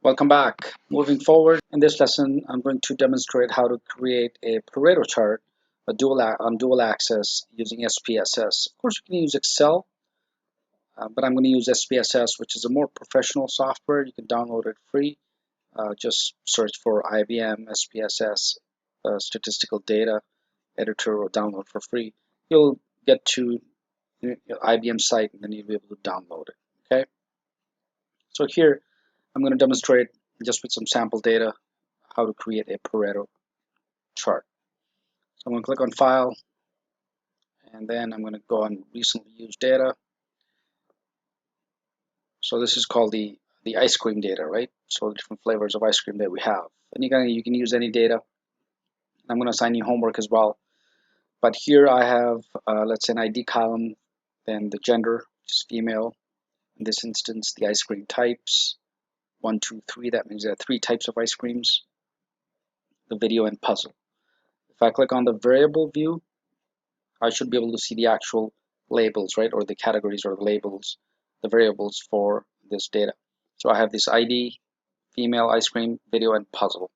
Welcome back. Moving forward, in this lesson, I'm going to demonstrate how to create a Pareto chart on dual axis using SPSS. Of course, you can use Excel, but I'm going to use SPSS, which is a more professional software. You can download it free. Just search for IBM SPSS statistical data editor or download for free. You'll get to your IBM site and then you'll be able to download it. Okay. So here, I'm going to demonstrate just with some sample data how to create a Pareto chart. So I'm going to click on File, and then I'm going to go on Recently Used Data. So this is called the ice cream data, right? So the different flavors of ice cream that we have. And you can use any data. I'm going to assign you homework as well. But here I have, let's say, an ID column, then the gender, which is female. In this instance, the ice cream types, 1, 2, 3. That means there are 3 types of ice creams, the video and puzzle. If I click on the variable view, I should be able to see the actual labels, right? Or the categories or the labels, the variables for this data. So I have this ID, female, ice cream, video, and puzzle.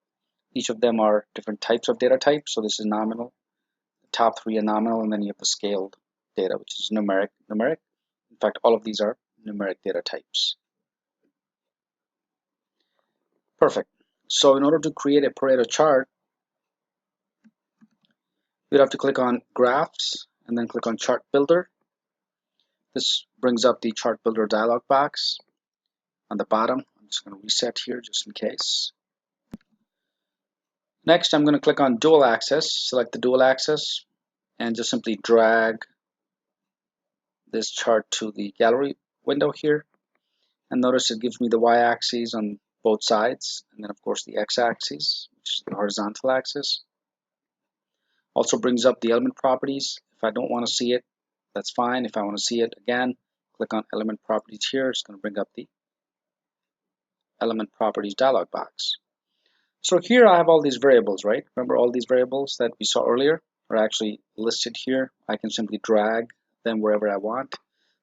Each of them are different types of data types. So this is nominal. The top 3 are nominal, and then you have the scaled data, which is numeric. In fact, all of these are numeric data types. Perfect. So in order to create a Pareto chart, you'd have to click on Graphs and then click on Chart Builder. This brings up the Chart Builder dialog box on the bottom. I'm just going to reset here just in case. Next, I'm going to click on Dual Axis, select the Dual Axis, and just simply drag this chart to the gallery window here. And notice it gives me the y-axis on both sides, and then of course the x-axis, which is the horizontal axis. Also brings up the element properties. If I don't want to see it, that's fine. If I want to see it again, click on element properties here. It's going to bring up the element properties dialog box. So here I have all these variables, right? Remember all these variables that we saw earlier are actually listed here. I can simply drag them wherever I want.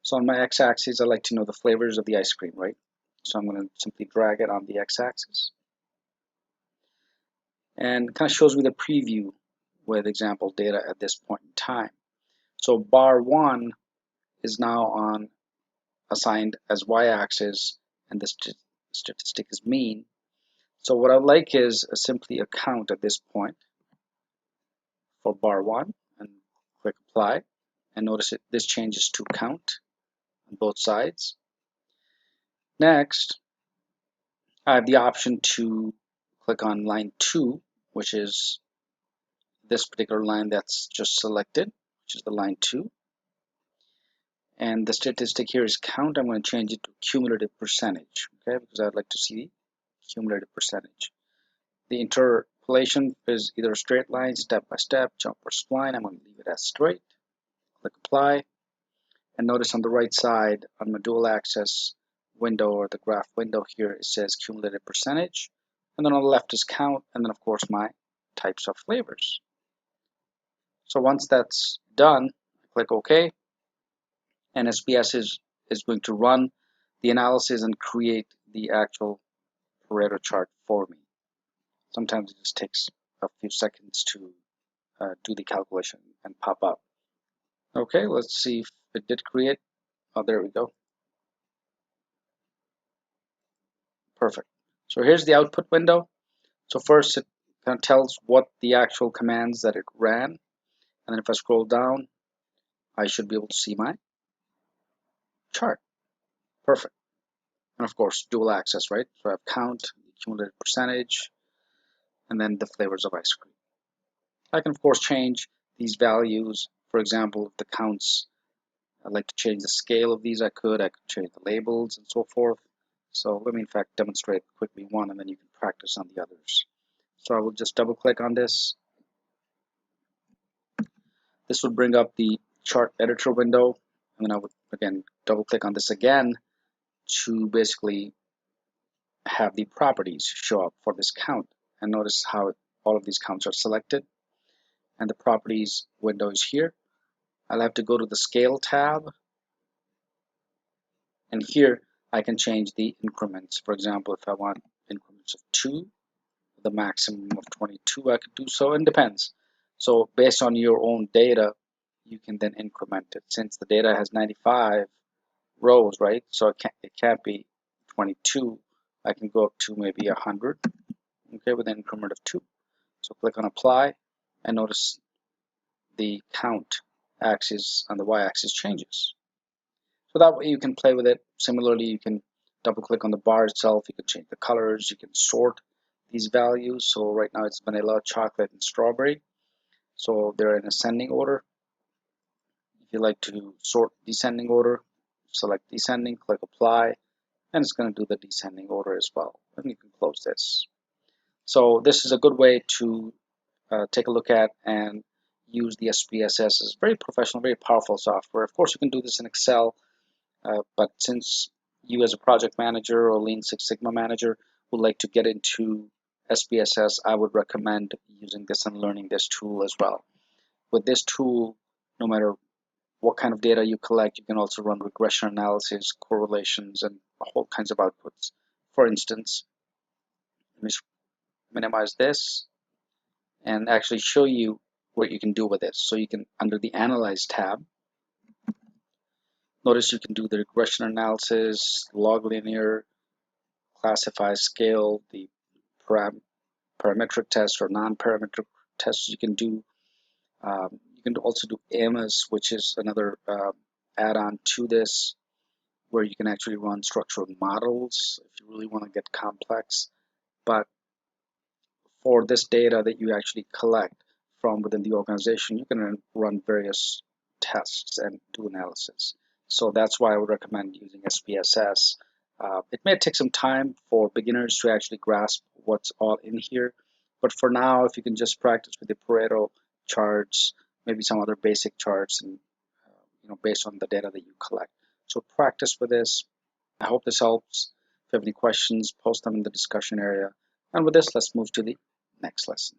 So on my x-axis, I like to know the flavors of the ice cream, right? So I'm going to simply drag it on the x-axis. And it kind of shows me the preview with example data at this point in time. So bar 1 is now assigned as y-axis, and the statistic is mean. So what I like is simply a count at this point for bar 1, and click apply, and notice this changes to count on both sides. Next, I have the option to click on line 2, which is this particular line that's just selected, which is the line 2. And the statistic here is count. I'm going to change it to cumulative percentage, okay, because I'd like to see the cumulative percentage. The interpolation is either a straight line, step by step, jump or spline. I'm going to leave it as straight. Click apply. And notice on the right side on my dual axis window or the graph window here, it says cumulative percentage. And then on the left is count, and then of course my types of flavors. So once that's done, click OK. And SPSS is going to run the analysis and create the actual Pareto chart for me. Sometimes it just takes a few seconds to do the calculation and pop up. Okay, let's see if it did create. Oh, there we go. Perfect. So here's the output window. So first it kind of tells what the actual commands that it ran. And then if I scroll down, I should be able to see my chart. Perfect. And of course, dual axis, right? So I have count, cumulative percentage, and then the flavors of ice cream. I can of course change these values. For example, if the counts, I'd like to change the scale of these, I could change the labels and so forth. So let me in fact demonstrate quickly one, and then you can practice on the others. So I will just double click on this. This would bring up the chart editor window, and then I would again double click on this again to basically have the properties show up for this count. And notice how all of these counts are selected, and the properties window is here. I'll have to go to the scale tab, and here I can change the increments. For example, if I want increments of 2, the maximum of 22 I could do so, and depends. So based on your own data, you can then increment it. Since the data has 95 rows, right? So it can't be 22. I can go up to maybe 100, okay, with an increment of 2. So click on apply, and notice the count axis on the y-axis changes. So that way you can play with it. Similarly, you can double click on the bar itself. You can change the colors. You can sort these values. So right now it's vanilla, chocolate, and strawberry. So they're in ascending order. If you like to sort descending order, select descending, click apply, and it's going to do the descending order as well. And you can close this. So this is a good way to take a look at and use the SPSS. It's very professional, very powerful software. Of course, you can do this in Excel. But since you as a project manager or Lean Six Sigma manager would like to get into SPSS, I would recommend using this and learning this tool as well. With this tool, no matter what kind of data you collect, you can also run regression analysis, correlations, and all kinds of outputs. For instance, let me minimize this and actually show you what you can do with this. So you can, under the Analyze tab, notice you can do the regression analysis, log linear, classify, scale, the parametric test or non-parametric tests you can do. You can also do AMAS, which is another add-on to this, where you can actually run structural models if you really want to get complex. But for this data that you actually collect from within the organization, you can run various tests and do analysis. So that's why I would recommend using SPSS. It may take some time for beginners to actually grasp what's all in here, but for now, if you can just practice with the Pareto charts, maybe some other basic charts, and based on the data that you collect. So practice with this. I hope this helps. If you have any questions, post them in the discussion area. And with this, let's move to the next lesson.